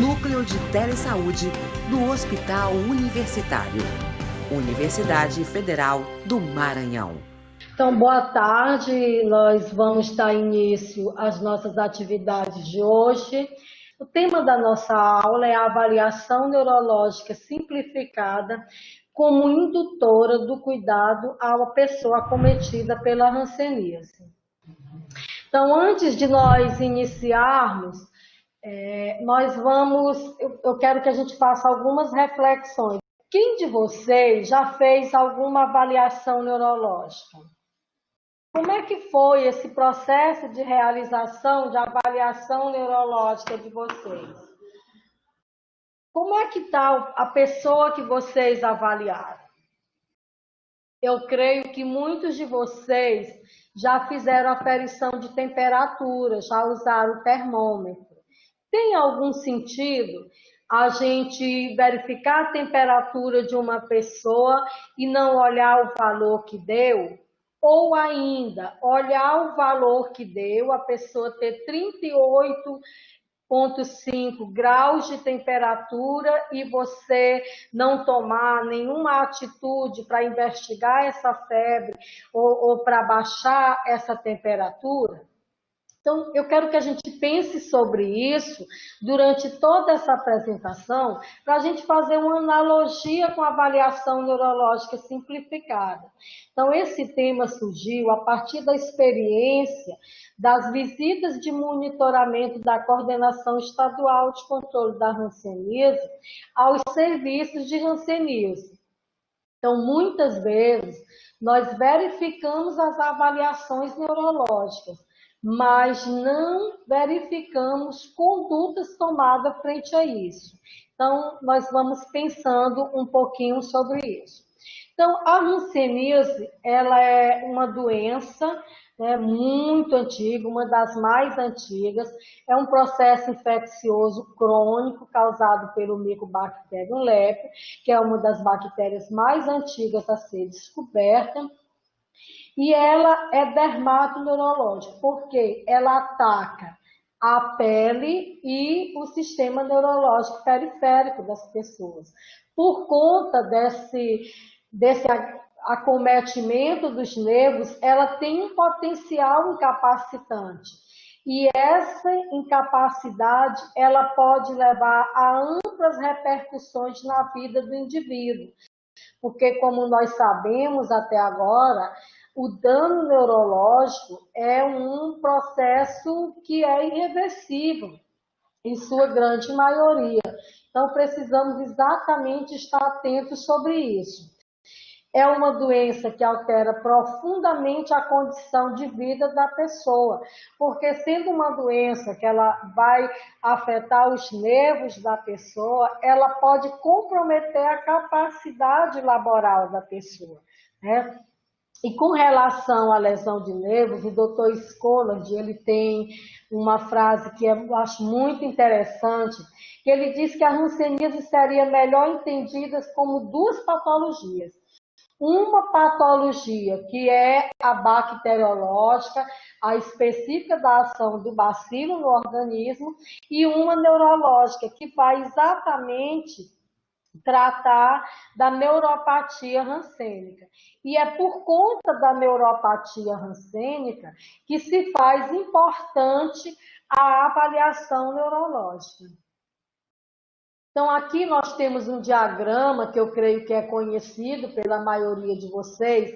Núcleo de Telesaúde do Hospital Universitário. Universidade Federal do Maranhão. Então, boa tarde. Nós vamos dar início às nossas atividades de hoje. O tema da nossa aula é a avaliação neurológica simplificada como indutora do cuidado à pessoa acometida pela hanseníase. Então, antes de nós iniciarmos, eu quero que a gente faça algumas reflexões. Quem de vocês já fez alguma avaliação neurológica? Como é que foi esse processo de realização de avaliação neurológica de vocês? Como é que está a pessoa que vocês avaliaram? Eu creio que muitos de vocês já fizeram aferição de temperatura, já usaram o termômetro. Tem algum sentido a gente verificar a temperatura de uma pessoa e não olhar o valor que deu? Ou ainda, olhar o valor que deu, a pessoa ter 38,5 graus de temperatura e você não tomar nenhuma atitude para investigar essa febre ou para baixar essa temperatura? Então, eu quero que a gente pense sobre isso durante toda essa apresentação, para a gente fazer uma analogia com a avaliação neurológica simplificada. Então, esse tema surgiu a partir da experiência das visitas de monitoramento da Coordenação Estadual de Controle da Hanseníase aos serviços de hanseníase. Então, muitas vezes, nós verificamos as avaliações neurológicas, mas não verificamos condutas tomadas frente a isso. Então, nós vamos pensando um pouquinho sobre isso. Então, a hanseníase, ela é uma doença muito antiga, uma das mais antigas. É um processo infeccioso crônico causado pelo Mycobacterium leprae, que é uma das bactérias mais antigas a ser descoberta. E ela é dermatoneurológica, porque ela ataca a pele e o sistema neurológico periférico das pessoas. Por conta desse acometimento dos nervos, ela tem um potencial incapacitante. E essa incapacidade, ela pode levar a amplas repercussões na vida do indivíduo. Porque, como nós sabemos até agora, o dano neurológico é um processo que é irreversível, em sua grande maioria. Então, precisamos exatamente estar atentos sobre isso. É uma doença que altera profundamente a condição de vida da pessoa, porque sendo uma doença que ela vai afetar os nervos da pessoa, ela pode comprometer a capacidade laboral da pessoa, né? E com relação à lesão de nervos, o Dr. Schollard, ele tem uma frase que eu acho muito interessante, que ele diz que a hanseníase seria melhor entendida como duas patologias. Uma patologia que é a bacteriológica, a específica da ação do bacilo no organismo, e uma neurológica, que vai exatamente tratar da neuropatia hansênica. E é por conta da neuropatia hansênica que se faz importante a avaliação neurológica. Então, aqui nós temos um diagrama que eu creio que é conhecido pela maioria de vocês,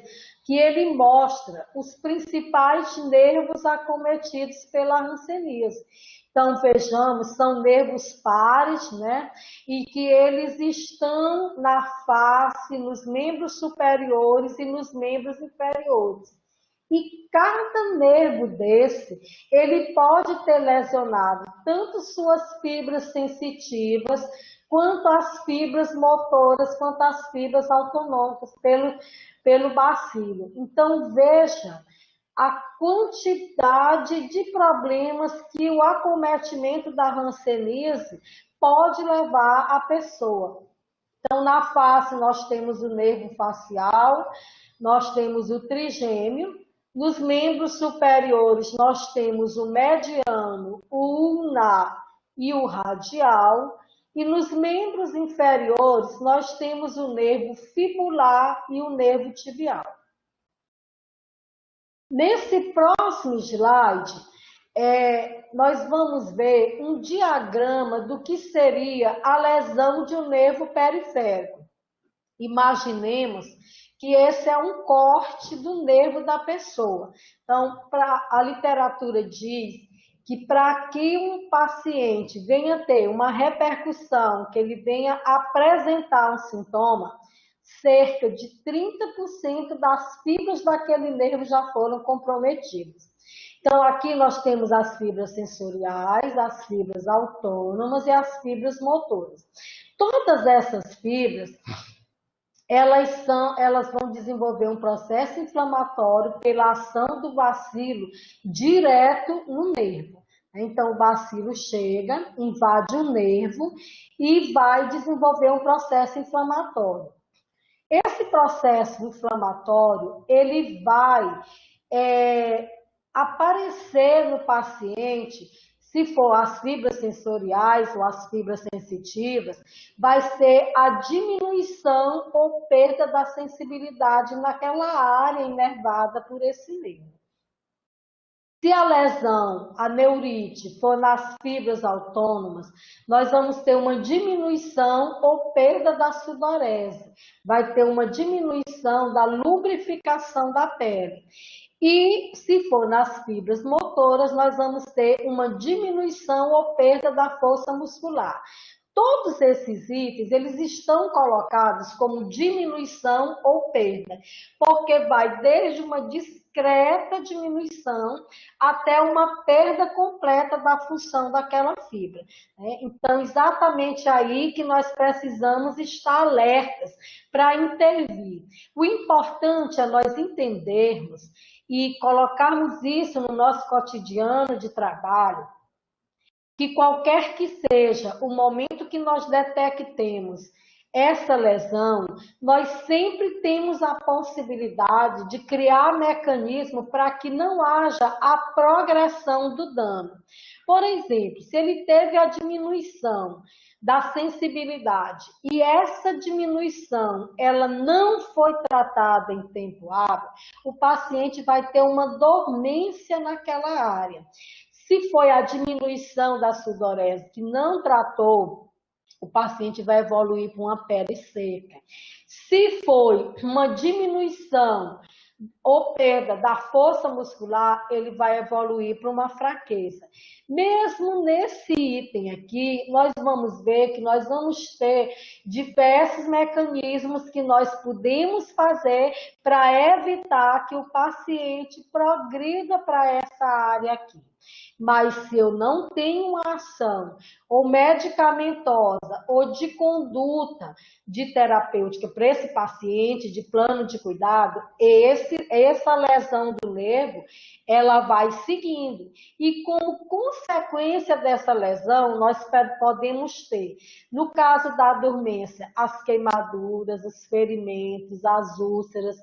que ele mostra os principais nervos acometidos pela hanseníase. Então, vejamos, são nervos pares, né? E que eles estão na face, nos membros superiores e nos membros inferiores. E cada nervo desse, ele pode ter lesionado tanto suas fibras sensitivas, quanto as fibras motoras, quanto as fibras autonômicas pelo bacilo. Então, veja a quantidade de problemas que o acometimento da hanseníase pode levar a pessoa. Então, na face, nós temos o nervo facial, nós temos o trigêmeo. Nos membros superiores, nós temos o mediano, o ulnar e o radial. E nos membros inferiores, nós temos o nervo fibular e o nervo tibial. Nesse próximo slide, nós vamos ver um diagrama do que seria a lesão de um nervo periférico. Imaginemos que esse é um corte do nervo da pessoa. Então, a literatura diz que para que um paciente venha ter uma repercussão, que ele venha apresentar um sintoma, cerca de 30% das fibras daquele nervo já foram comprometidas. Então, aqui nós temos as fibras sensoriais, as fibras autônomas e as fibras motoras. Todas essas fibras, elas vão desenvolver um processo inflamatório pela ação do bacilo direto no nervo. Então, o bacilo chega, invade o nervo e vai desenvolver um processo inflamatório. Esse processo inflamatório, ele vai aparecer no paciente, se for as fibras sensoriais ou as fibras sensitivas, vai ser a diminuição ou perda da sensibilidade naquela área inervada por esse nervo. Se a lesão, a neurite, for nas fibras autônomas, nós vamos ter uma diminuição ou perda da sudorese, vai ter uma diminuição da lubrificação da pele. E se for nas fibras motoras, nós vamos ter uma diminuição ou perda da força muscular. Todos esses itens, eles estão colocados como diminuição ou perda, porque vai desde uma discreta diminuição até uma perda completa da função daquela fibra. Então, exatamente aí que nós precisamos estar alertas para intervir. O importante é nós entendermos e colocarmos isso no nosso cotidiano de trabalho, que qualquer que seja o momento que nós detectemos essa lesão, nós sempre temos a possibilidade de criar mecanismo para que não haja a progressão do dano. Por exemplo, se ele teve a diminuição da sensibilidade e essa diminuição ela não foi tratada em tempo hábil, o paciente vai ter uma dormência naquela área. Se foi a diminuição da sudorese que não tratou, o paciente vai evoluir para uma pele seca. Se foi uma diminuição ou perda da força muscular, ele vai evoluir para uma fraqueza. Mesmo nesse item aqui, nós vamos ver que nós vamos ter diversos mecanismos que nós podemos fazer para evitar que o paciente progrida para essa área aqui. Mas se eu não tenho uma ação ou medicamentosa ou de conduta de terapêutica para esse paciente, de plano de cuidado, essa lesão do nervo, ela vai seguindo. E como consequência dessa lesão, nós podemos ter, no caso da dormência, as queimaduras, os ferimentos, as úlceras,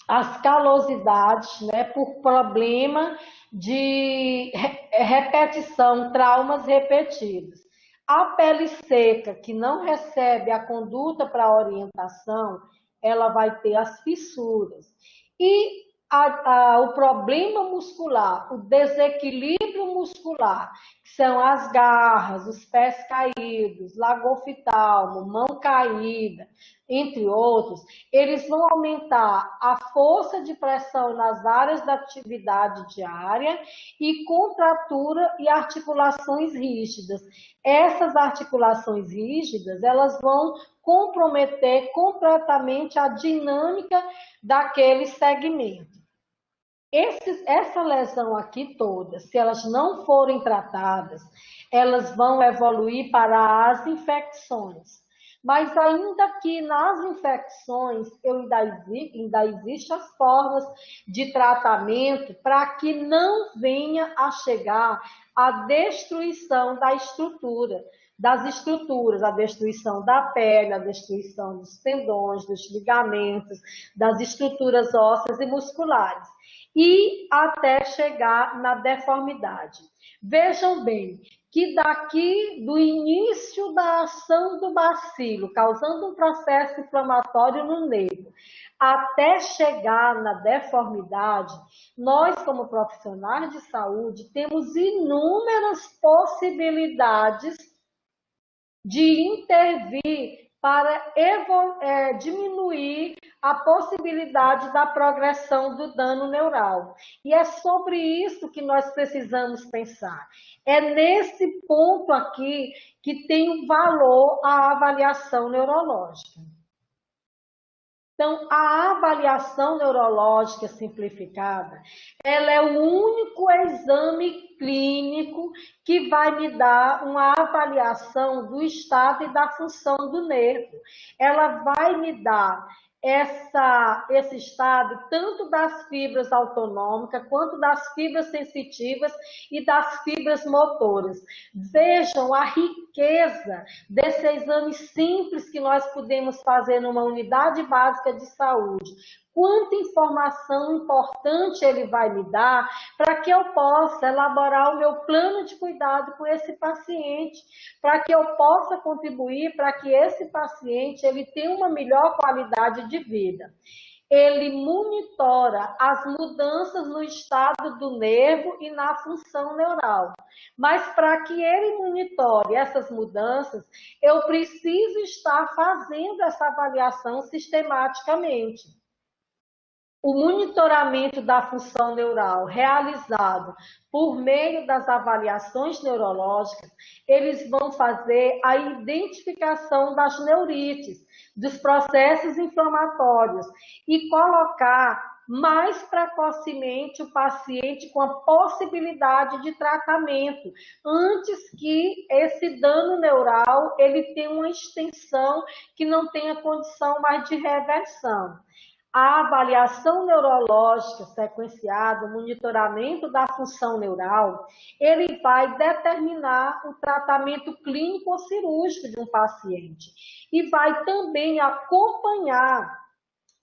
as calosidades, né, por problema de repetição, traumas repetidos. A pele seca, que não recebe a conduta para orientação, ela vai ter as fissuras. E o problema muscular, o desequilíbrio muscular, que são as garras, os pés caídos, lagoftalmo, mão caída, entre outros, eles vão aumentar a força de pressão nas áreas da atividade diária e contratura e articulações rígidas. Essas articulações rígidas, elas vão comprometer completamente a dinâmica daquele segmento. Essa lesão aqui toda, se elas não forem tratadas, elas vão evoluir para as infecções. Mas ainda que nas infecções ainda existem as formas de tratamento para que não venha a chegar à destruição da estrutura. das estruturas, a destruição da pele, a destruição dos tendões, dos ligamentos, das estruturas ósseas e musculares, e até chegar na deformidade. Vejam bem, que daqui do início da ação do bacilo, causando um processo inflamatório no nervo, até chegar na deformidade, nós, como profissionais de saúde, temos inúmeras possibilidades de intervir para diminuir a possibilidade da progressão do dano neural. E é sobre isso que nós precisamos pensar. É nesse ponto aqui que tem o valor a avaliação neurológica. Então, a avaliação neurológica simplificada, ela é o único exame clínico que vai me dar uma avaliação do estado e da função do nervo. Ela vai me dar esse estado tanto das fibras autonômicas quanto das fibras sensitivas e das fibras motoras. Vejam a riqueza desse exame simples que nós podemos fazer numa unidade básica de saúde. Quanta informação importante ele vai me dar para que eu possa elaborar o meu plano de cuidado com esse paciente, para que eu possa contribuir para que esse paciente ele tenha uma melhor qualidade de vida. Ele monitora as mudanças no estado do nervo e na função neural. Mas para que ele monitore essas mudanças, eu preciso estar fazendo essa avaliação sistematicamente. O monitoramento da função neural realizado por meio das avaliações neurológicas, eles vão fazer a identificação das neurites, dos processos inflamatórios e colocar mais precocemente o paciente com a possibilidade de tratamento, antes que esse dano neural ele tenha uma extensão que não tenha condição mais de reversão. A avaliação neurológica sequenciada, o monitoramento da função neural, ele vai determinar o tratamento clínico ou cirúrgico de um paciente e vai também acompanhar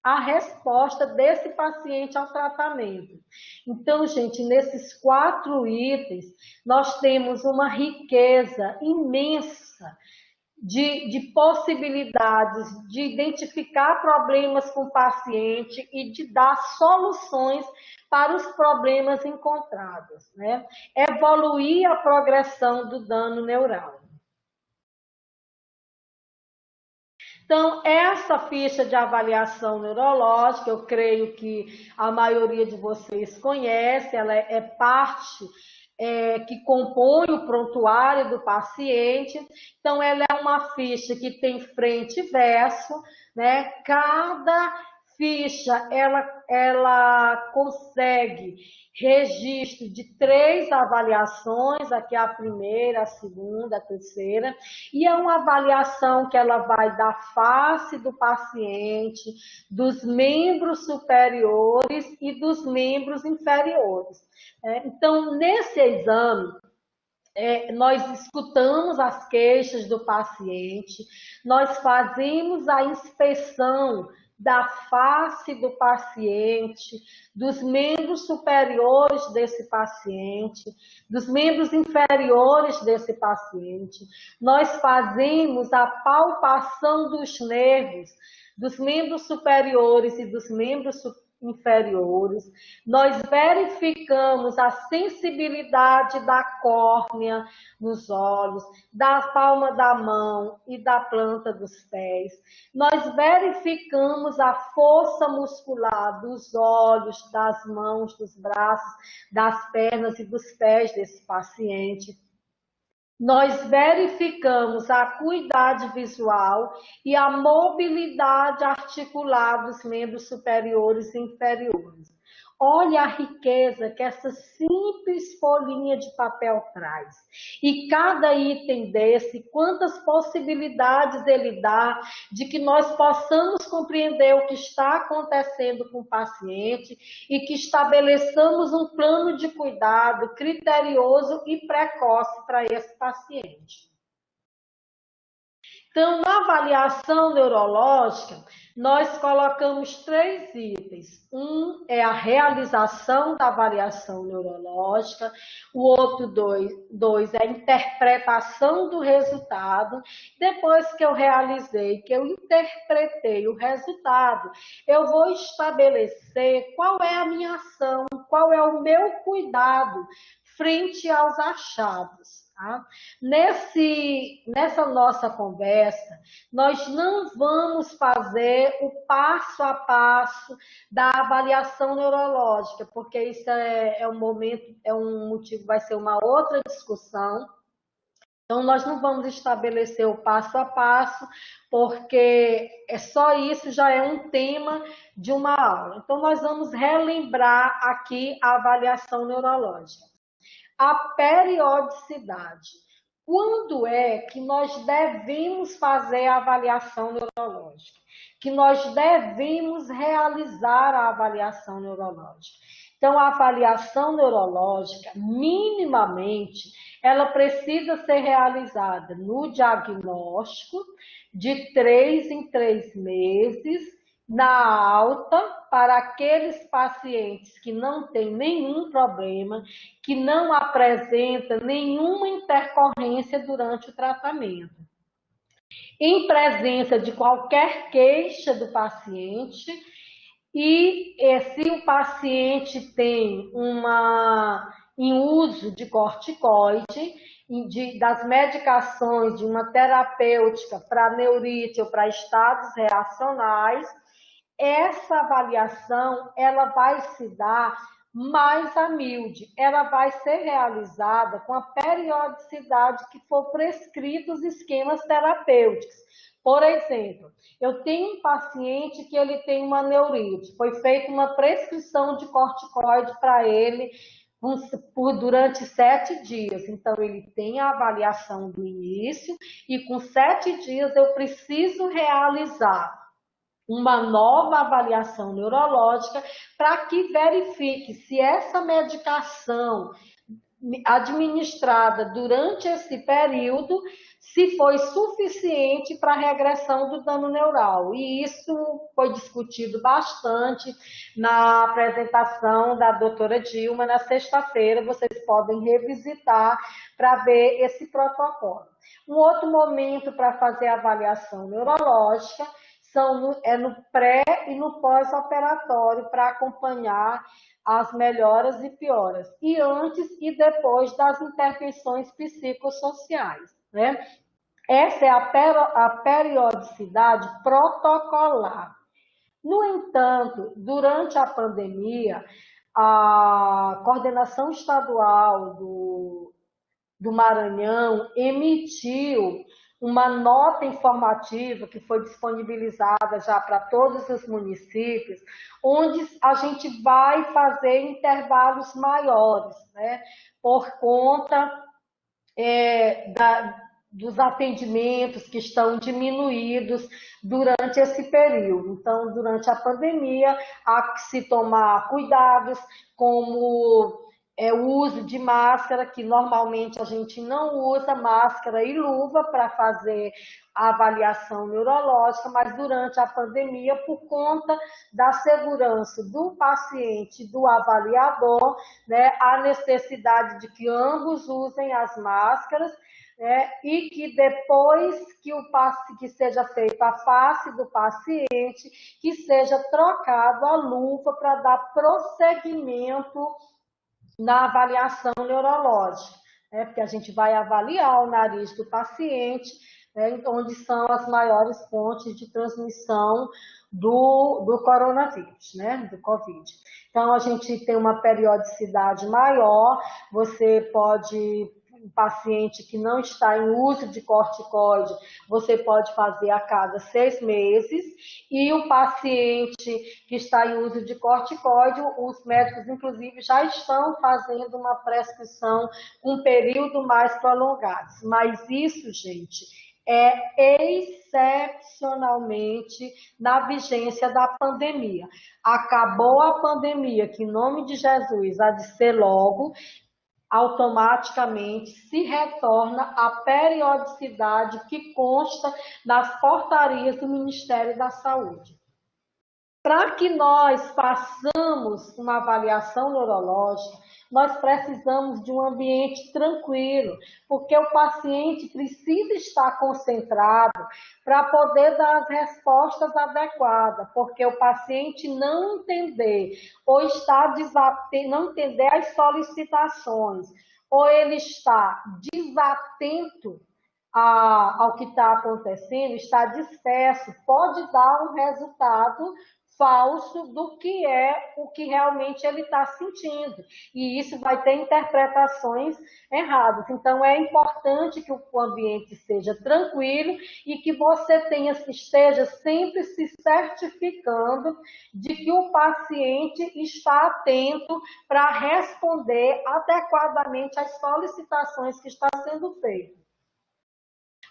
a resposta desse paciente ao tratamento. Então, gente, nesses 4 itens, nós temos uma riqueza imensa de possibilidades de identificar problemas com o paciente e de dar soluções para os problemas encontrados, né? Evoluir a progressão do dano neural. Então, essa ficha de avaliação neurológica, eu creio que a maioria de vocês conhece, ela é parte que compõe o prontuário do paciente. Então, ela é uma ficha que tem frente e verso, né? Cada ficha, ela consegue registro de 3 avaliações, aqui a primeira, a segunda, a terceira, e é uma avaliação que ela vai da face do paciente, dos membros superiores e dos membros inferiores. Então, nesse exame, nós escutamos as queixas do paciente, nós fazemos a inspeção da face do paciente, dos membros superiores desse paciente, dos membros inferiores desse paciente. Nós fazemos a palpação dos nervos, dos membros superiores e dos membros inferiores. Nós verificamos a sensibilidade da córnea nos olhos, da palma da mão e da planta dos pés. Nós verificamos a força muscular dos olhos, das mãos, dos braços, das pernas e dos pés desse paciente. Nós verificamos a acuidade visual e a mobilidade articular dos membros superiores e inferiores. Olha a riqueza que essa simples folhinha de papel traz. E cada item desse, quantas possibilidades ele dá de que nós possamos compreender o que está acontecendo com o paciente e que estabeleçamos um plano de cuidado criterioso e precoce para esse paciente. Então, na avaliação neurológica, nós colocamos 3 itens. Um é a realização da avaliação neurológica, o outro dois é a interpretação do resultado. Depois que eu realizei, que eu interpretei o resultado, eu vou estabelecer qual é a minha ação, qual é o meu cuidado frente aos achados. Tá? Nessa nossa conversa, nós não vamos fazer o passo a passo da avaliação neurológica, porque isso é um momento, é um motivo, vai ser uma outra discussão. Então, nós não vamos estabelecer o passo a passo, porque é só isso, já é um tema de uma aula. Então, nós vamos relembrar aqui a avaliação neurológica. A periodicidade. Quando é que nós devemos fazer a avaliação neurológica? Que nós devemos realizar a avaliação neurológica? Então, a avaliação neurológica, minimamente, ela precisa ser realizada no diagnóstico de 3 em 3 meses, na alta, para aqueles pacientes que não têm nenhum problema, que não apresentam nenhuma intercorrência durante o tratamento. Em presença de qualquer queixa do paciente, e se o paciente tem em uso de corticoide, das medicações de uma terapêutica para neurite ou para estados reacionais, essa avaliação ela vai se dar mais a miúde, ela vai ser realizada com a periodicidade que for prescrito os esquemas terapêuticos. Por exemplo, eu tenho um paciente que ele tem uma neurite, foi feita uma prescrição de corticoide para ele durante 7 dias. Então, ele tem a avaliação do início e com 7 dias eu preciso realizar uma nova avaliação neurológica para que verifique se essa medicação administrada durante esse período se foi suficiente para a regressão do dano neural. E isso foi discutido bastante na apresentação da doutora Dilma na sexta-feira. Vocês podem revisitar para ver esse protocolo. Um outro momento para fazer a avaliação neurológica no pré e no pós-operatório para acompanhar as melhoras e pioras, e antes e depois das intervenções psicossociais, né? Essa é a periodicidade protocolar. No entanto, durante a pandemia, a coordenação estadual do Maranhão emitiu uma nota informativa que foi disponibilizada já para todos os municípios, onde a gente vai fazer intervalos maiores, né, por conta dos atendimentos que estão diminuídos durante esse período. Então, durante a pandemia, há que se tomar cuidados, como o uso de máscara, que normalmente a gente não usa máscara e luva para fazer a avaliação neurológica, mas durante a pandemia, por conta da segurança do paciente e do avaliador, né, a necessidade de que ambos usem as máscaras, e que depois que seja feita a face do paciente, que seja trocado a luva para dar prosseguimento na avaliação neurológica, né? Porque a gente vai avaliar o nariz do paciente, né, onde são as maiores fontes de transmissão do coronavírus, né, do Covid. Então, a gente tem uma periodicidade maior, você pode... Um paciente que não está em uso de corticoide, você pode fazer a cada 6 meses, e o paciente que está em uso de corticoide, os médicos, inclusive, já estão fazendo uma prescrição com um período mais prolongado. Mas isso, gente, é excepcionalmente na vigência da pandemia. Acabou a pandemia, que em nome de Jesus há de ser logo. automaticamente se retorna à periodicidade que consta nas portarias do Ministério da Saúde. Para que nós façamos uma avaliação neurológica, nós precisamos de um ambiente tranquilo, porque o paciente precisa estar concentrado para poder dar as respostas adequadas, porque o paciente não entender ou não entender as solicitações, ou ele está desatento ao que está acontecendo, está disperso, pode dar um resultado falso do que é o que realmente ele está sentindo. E isso vai ter interpretações erradas. Então, é importante que o ambiente seja tranquilo e que você esteja sempre se certificando de que o paciente está atento para responder adequadamente às solicitações que estão sendo feitas.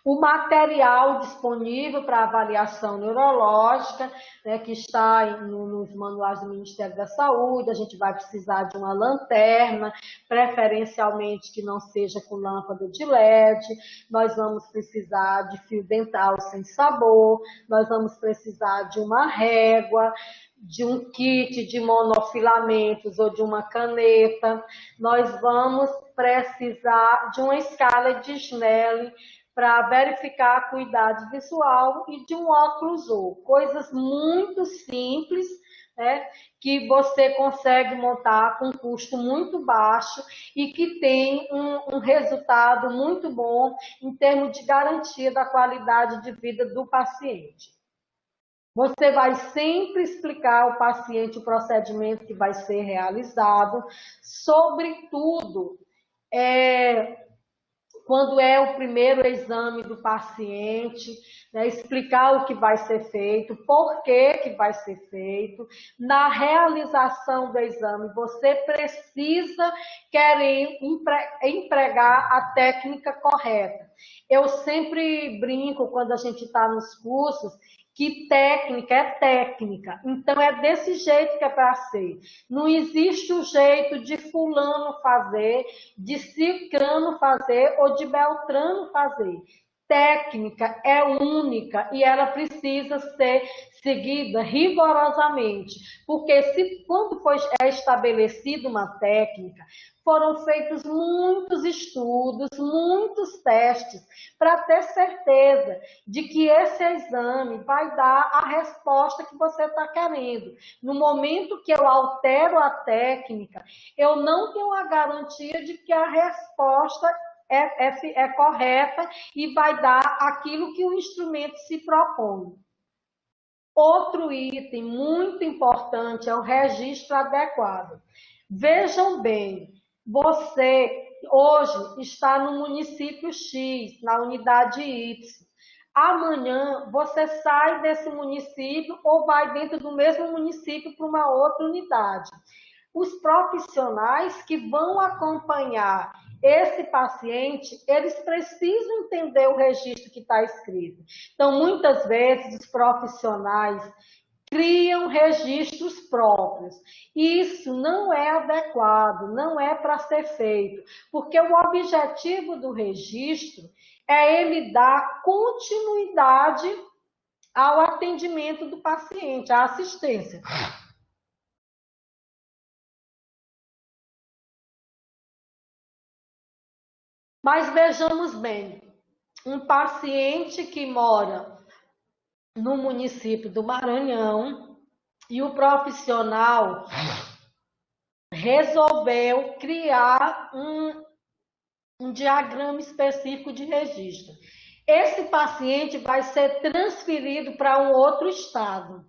O material disponível para avaliação neurológica, né, que está nos manuais do Ministério da Saúde, a gente vai precisar de uma lanterna, preferencialmente que não seja com lâmpada de LED, nós vamos precisar de fio dental sem sabor, nós vamos precisar de uma régua, de um kit de monofilamentos ou de uma caneta, nós vamos precisar de uma escala de Snellen, para verificar a acuidade visual e de um óculos ou coisas muito simples, né, que você consegue montar com um custo muito baixo e que tem um resultado muito bom em termos de garantia da qualidade de vida do paciente. Você vai sempre explicar ao paciente o procedimento que vai ser realizado, sobretudo, quando é o primeiro exame do paciente, né, explicar o que vai ser feito, por que vai ser feito. Na realização do exame, você precisa querer empregar a técnica correta. Eu sempre brinco quando a gente está nos cursos, que técnica é técnica, então é desse jeito que é para ser. Não existe o jeito de fulano fazer, de cicrano fazer ou de beltrano fazer. Técnica é única e ela precisa ser seguida rigorosamente, porque quando foi estabelecida uma técnica, foram feitos muitos estudos, muitos testes, para ter certeza de que esse exame vai dar a resposta que você está querendo. No momento que eu altero a técnica, eu não tenho a garantia de que a resposta é correta e vai dar aquilo que o instrumento se propõe. Outro item muito importante é o registro adequado. Vejam bem, você hoje está no município X, na unidade Y. Amanhã você sai desse município ou vai dentro do mesmo município para uma outra unidade. Os profissionais que vão acompanhar esse paciente, eles precisam entender o registro que está escrito. Então, muitas vezes, os profissionais criam registros próprios. Isso não é adequado, não é para ser feito, porque o objetivo do registro é ele dar continuidade ao atendimento do paciente, à assistência. Mas vejamos bem, um paciente que mora no município do Maranhão e o profissional resolveu criar um diagrama específico de registro. Esse paciente vai ser transferido para um outro estado.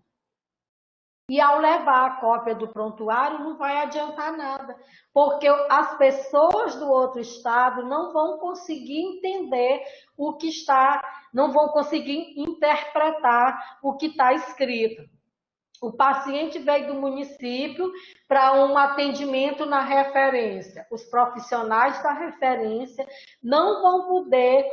E ao levar a cópia do prontuário, não vai adiantar nada, porque as pessoas do outro estado não vão conseguir entender o que está, não vão conseguir interpretar o que está escrito. O paciente veio do município para um atendimento na referência. Os profissionais da referência não vão poder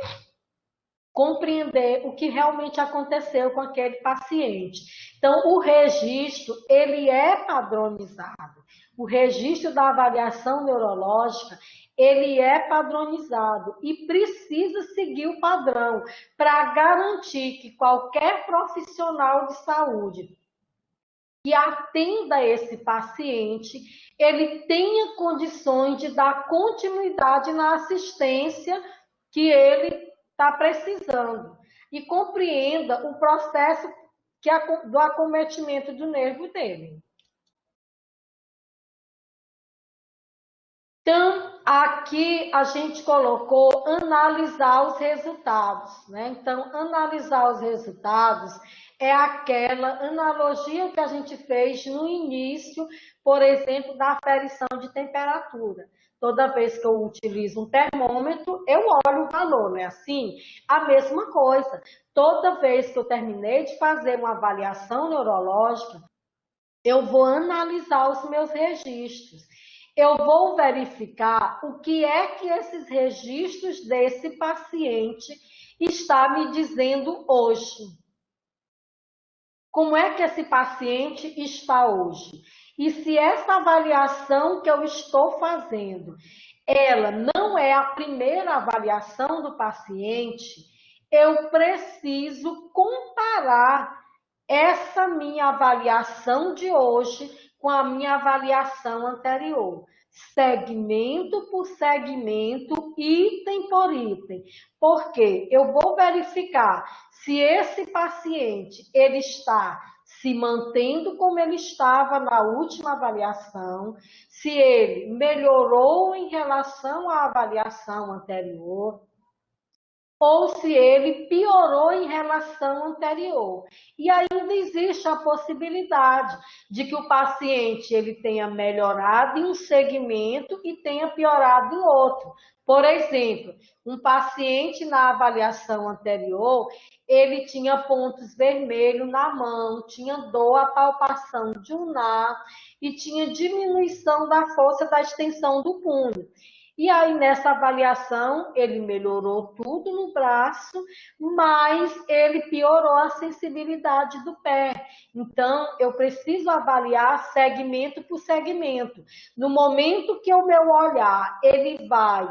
compreender o que realmente aconteceu com aquele paciente. Então, o registro, ele é padronizado. o registro da avaliação neurológica, ele é padronizado e precisa seguir o padrão para garantir que qualquer profissional de saúde que atenda esse paciente, ele tenha condições de dar continuidade na assistência que ele está precisando e compreenda o processo do acometimento do nervo dele. Então, aqui a gente colocou analisar os resultados, né? Então, analisar os resultados é aquela analogia que a gente fez no início, por exemplo, da aferição de temperatura. Toda vez que eu utilizo um termômetro, eu olho o valor, não é assim? A mesma coisa. Toda vez que eu terminei de fazer uma avaliação neurológica, eu vou analisar os meus registros. Eu vou verificar o que é que esses registros desse paciente está me dizendo hoje. Como é que esse paciente está hoje? E se essa avaliação que eu estou fazendo, ela não é a primeira avaliação do paciente, eu preciso comparar essa minha avaliação de hoje com a minha avaliação anterior, segmento por segmento, item por item, porque eu vou verificar se esse paciente ele está se mantendo como ele estava na última avaliação, se ele melhorou em relação à avaliação anterior, ou se ele piorou em relação anterior. E ainda existe a possibilidade de que o paciente ele tenha melhorado em um segmento e tenha piorado em outro. Por exemplo, um paciente na avaliação anterior, ele tinha pontos vermelhos na mão, tinha dor à palpação de ulnar e tinha diminuição da força da extensão do punho. E aí, nessa avaliação, ele melhorou tudo no braço, mas ele piorou a sensibilidade do pé. Então, eu preciso avaliar segmento por segmento. No momento que o meu olhar, ele vai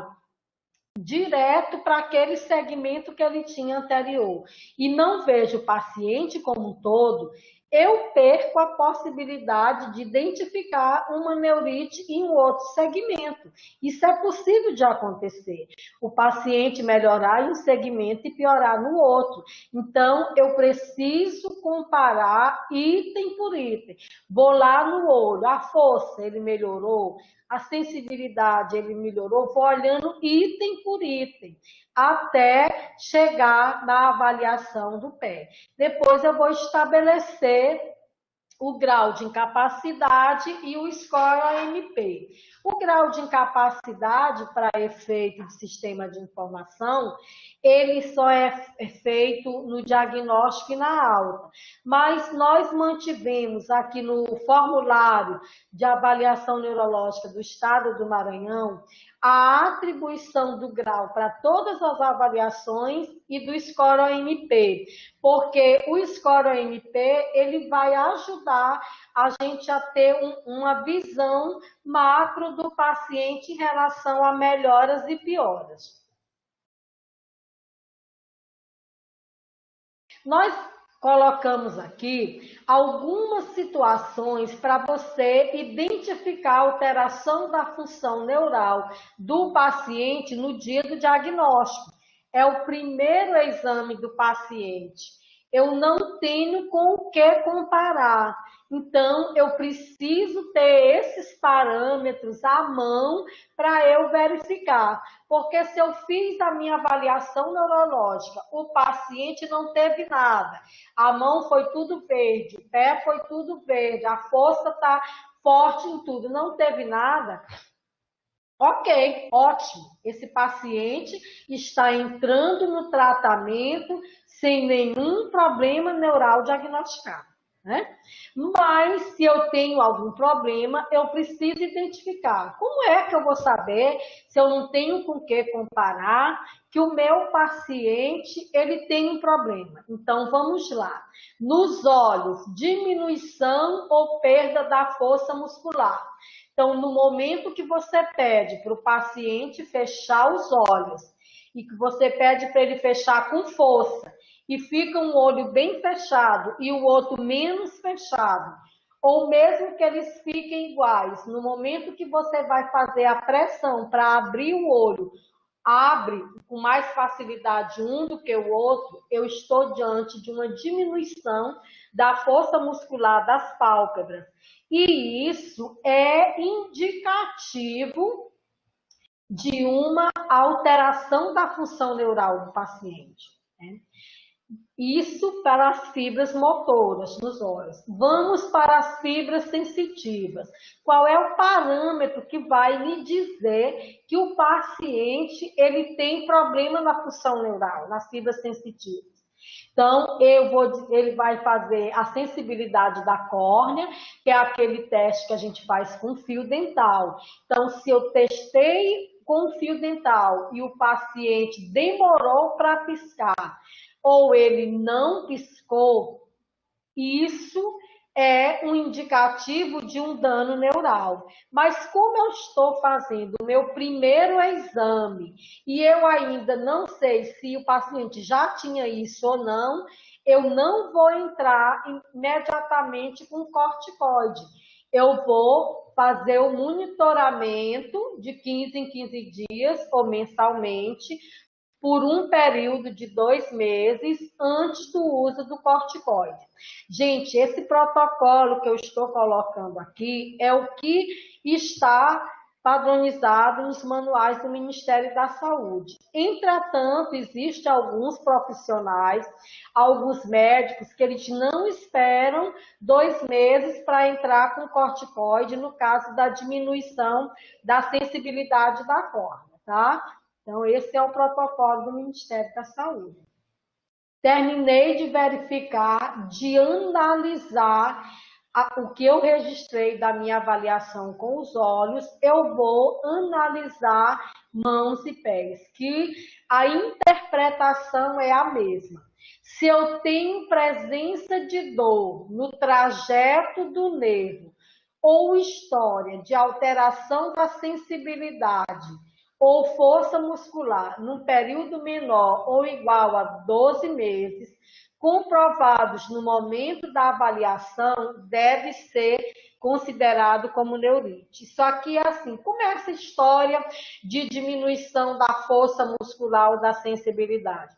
direto para aquele segmento que ele tinha anterior e não vejo o paciente como um todo, eu perco a possibilidade de identificar uma neurite em um outro segmento. Isso é possível de acontecer. O paciente melhorar em um segmento e piorar no outro. Então, eu preciso comparar item por item. Vou lá no olho, a força, ele melhorou, a sensibilidade, ele melhorou, vou olhando item por item, até chegar na avaliação do pé. Depois eu vou estabelecer o grau de incapacidade e o score AMP. O grau de incapacidade para efeito de sistema de informação, ele só é feito no diagnóstico e na alta. Mas nós mantivemos aqui no formulário de avaliação neurológica do Estado do Maranhão a atribuição do grau para todas as avaliações e do score OMP, porque o score OMP ele vai ajudar a gente a ter uma visão macro do paciente em relação a melhoras e pioras. Nós colocamos aqui algumas situações para você identificar a alteração da função neural do paciente no dia do diagnóstico. É o primeiro exame do paciente. Eu não tenho com o que comparar. Então, eu preciso ter esses parâmetros à mão para eu verificar. Porque se eu fiz a minha avaliação neurológica, o paciente não teve nada, a mão foi tudo verde, o pé foi tudo verde, a força está forte em tudo, não teve nada, ok, ótimo. Esse paciente está entrando no tratamento sem nenhum problema neural diagnosticado, né? Mas se eu tenho algum problema, eu preciso identificar. Como é que eu vou saber, se eu não tenho com o que comparar, que o meu paciente ele tem um problema? Então vamos lá. Nos olhos, diminuição ou perda da força muscular. Então, no momento que você pede para o paciente fechar os olhos e que você pede para ele fechar com força e fica um olho bem fechado e o outro menos fechado, ou mesmo que eles fiquem iguais, no momento que você vai fazer a pressão para abrir o olho, abre com mais facilidade um do que o outro, eu estou diante de uma diminuição da força muscular das pálpebras. E isso é indicativo de uma alteração da função neural do paciente, né? Isso para as fibras motoras nos olhos. Vamos para as fibras sensitivas. Qual é o parâmetro que vai me dizer que o paciente ele tem problema na função neural, nas fibras sensitivas? Então, ele vai fazer a sensibilidade da córnea, que é aquele teste que a gente faz com fio dental. Então, se eu testei com fio dental e o paciente demorou para piscar, ou ele não piscou, isso é um indicativo de um dano neural. Mas como eu estou fazendo o meu primeiro exame e eu ainda não sei se o paciente já tinha isso ou não, eu não vou entrar imediatamente com corticoide. Eu vou fazer o monitoramento de 15 em 15 dias ou mensalmente, por um período de 2 meses antes do uso do corticoide. Gente, esse protocolo que eu estou colocando aqui é o que está padronizado nos manuais do Ministério da Saúde. Entretanto, existem alguns profissionais, alguns médicos, que eles não esperam 2 meses para entrar com corticoide no caso da diminuição da sensibilidade da córnea, tá? Então, esse é o protocolo do Ministério da Saúde. Terminei de verificar, de analisar o que eu registrei da minha avaliação com os olhos, eu vou analisar mãos e pés, que a interpretação é a mesma. Se eu tenho presença de dor no trajeto do nervo ou história de alteração da sensibilidade, ou força muscular num período menor ou igual a 12 meses, comprovados no momento da avaliação, deve ser considerado como neurite. Só que, assim, começa a história de diminuição da força muscular ou da sensibilidade.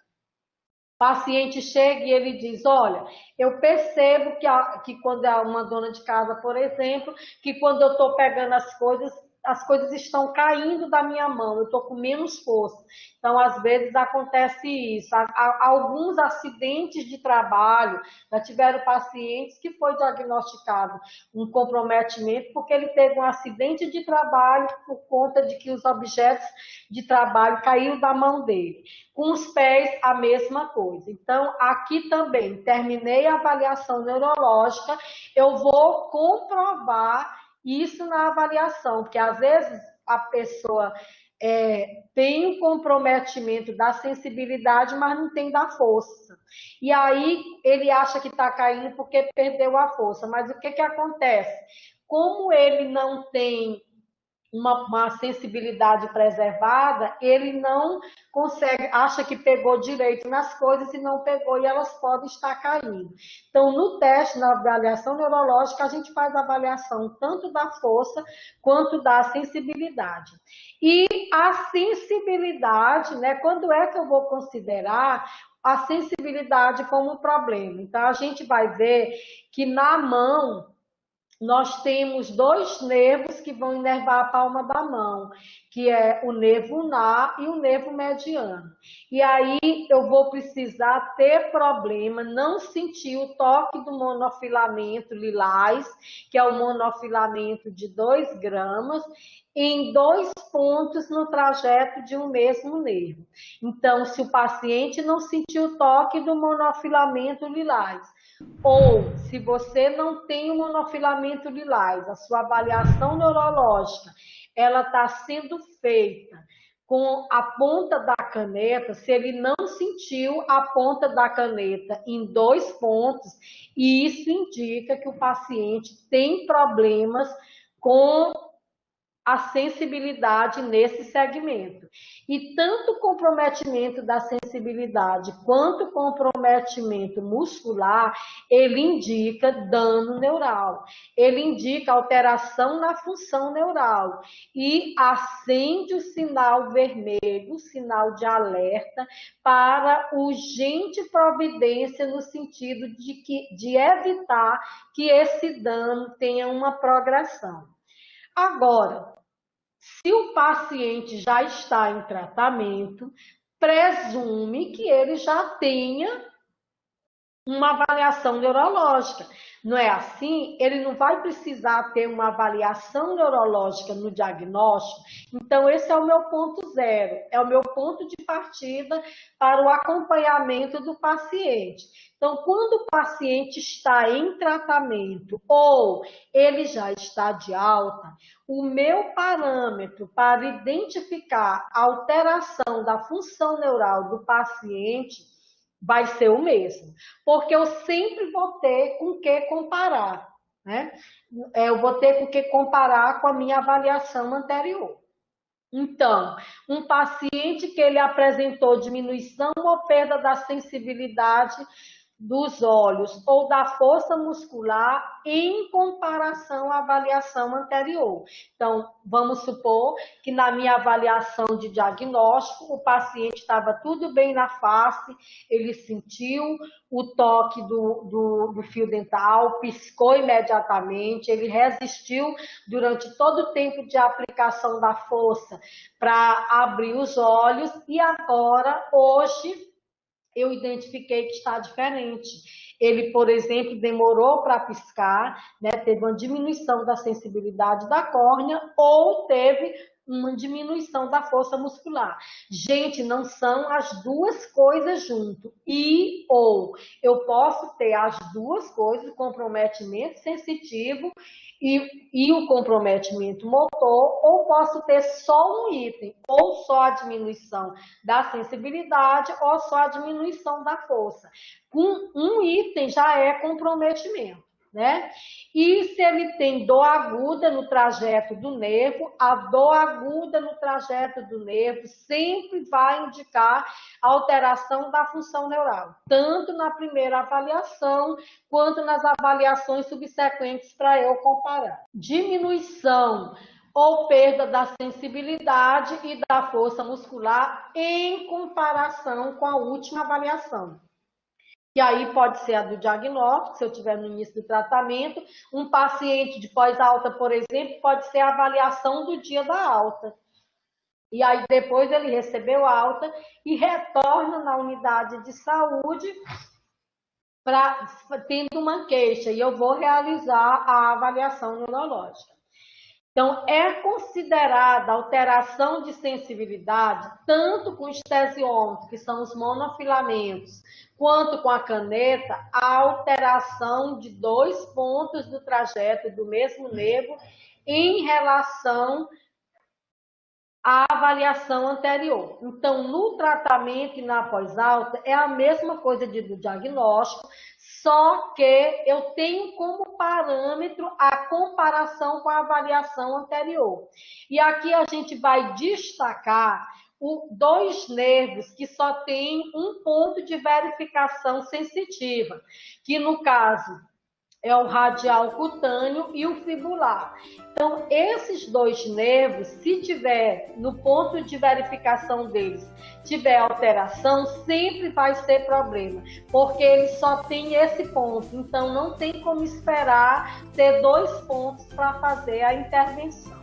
O paciente chega e ele diz, olha, eu percebo que quando é uma dona de casa, por exemplo, que quando eu estou pegando as coisas estão caindo da minha mão, eu estou com menos força. Então, às vezes, acontece isso. Alguns acidentes de trabalho, já tiveram pacientes que foi diagnosticado um comprometimento porque ele teve um acidente de trabalho por conta de que os objetos de trabalho caíram da mão dele. Com os pés, a mesma coisa. Então, aqui também, terminei a avaliação neurológica, eu vou comprovar isso na avaliação, porque às vezes a pessoa tem o comprometimento da sensibilidade, mas não tem da força. E aí ele acha que está caindo porque perdeu a força. Mas o que acontece? Como ele não tem uma sensibilidade preservada, ele não consegue, acha que pegou direito nas coisas e não pegou, e elas podem estar caindo. Então, no teste, na avaliação neurológica, a gente faz a avaliação tanto da força quanto da sensibilidade. E a sensibilidade, né, quando é que eu vou considerar a sensibilidade como problema? Então, a gente vai ver que na mão, nós temos 2 nervos que vão inervar a palma da mão, que é o nervo ulnar e o nervo mediano. E aí eu vou precisar ter problema, não sentir o toque do monofilamento lilás, que é o monofilamento de 2 gramas, em 2 pontos no trajeto de um mesmo nervo. Então, se o paciente não sentir o toque do monofilamento lilás, ou se você não tem o monofilamento lilás, a sua avaliação neurológica, ela está sendo feita com a ponta da caneta, se ele não sentiu a ponta da caneta em 2 pontos, e isso indica que o paciente tem problemas com a sensibilidade nesse segmento. E tanto o comprometimento da sensibilidade quanto o comprometimento muscular, ele indica dano neural, ele indica alteração na função neural e acende o sinal vermelho, o sinal de alerta para urgente providência no sentido de evitar que esse dano tenha uma progressão. Agora, se o paciente já está em tratamento, presume que ele já tenha uma avaliação neurológica. Não é assim? Ele não vai precisar ter uma avaliação neurológica no diagnóstico. Então, esse é o meu ponto zero, é o meu ponto de partida para o acompanhamento do paciente. Então, quando o paciente está em tratamento ou ele já está de alta, o meu parâmetro para identificar a alteração da função neural do paciente vai ser o mesmo, porque eu sempre vou ter com o que comparar, né? Eu vou ter com o que comparar com a minha avaliação anterior. Então, um paciente que ele apresentou diminuição ou perda da sensibilidade dos olhos ou da força muscular em comparação à avaliação anterior. Então, vamos supor que na minha avaliação de diagnóstico, o paciente estava tudo bem na face, ele sentiu o toque do fio dental, piscou imediatamente, ele resistiu durante todo o tempo de aplicação da força para abrir os olhos e agora, hoje, eu identifiquei que está diferente. Ele, por exemplo, demorou para piscar, né? Teve uma diminuição da sensibilidade da córnea ou teve uma diminuição da força muscular. Gente, não são as duas coisas junto. E ou eu posso ter as duas coisas, o comprometimento sensitivo e o comprometimento motor, ou posso ter só um item, ou só a diminuição da sensibilidade, ou só a diminuição da força. Um item já é comprometimento, né? E se ele tem dor aguda no trajeto do nervo, a dor aguda no trajeto do nervo sempre vai indicar alteração da função neural, tanto na primeira avaliação, quanto nas avaliações subsequentes para eu comparar. Diminuição ou perda da sensibilidade e da força muscular em comparação com a última avaliação. E aí pode ser a do diagnóstico, se eu estiver no início do tratamento. Um paciente de pós-alta, por exemplo, pode ser a avaliação do dia da alta. E aí depois ele recebeu alta e retorna na unidade de saúde tendo uma queixa. E eu vou realizar a avaliação neurológica. Então, é considerada alteração de sensibilidade, tanto com o estesiômetro, que são os monofilamentos, quanto com a caneta, a alteração de 2 pontos do trajeto do mesmo nervo em relação à avaliação anterior. Então, no tratamento e na pós-alta, é a mesma coisa do diagnóstico, só que eu tenho como parâmetro a comparação com a avaliação anterior. E aqui a gente vai destacar 2 nervos que só tem um ponto de verificação sensitiva, que no caso é o radial cutâneo e o fibular. Então, esses 2 nervos, se tiver no ponto de verificação deles, tiver alteração, sempre vai ser problema, porque ele só tem esse ponto. Então, não tem como esperar ter 2 pontos para fazer a intervenção.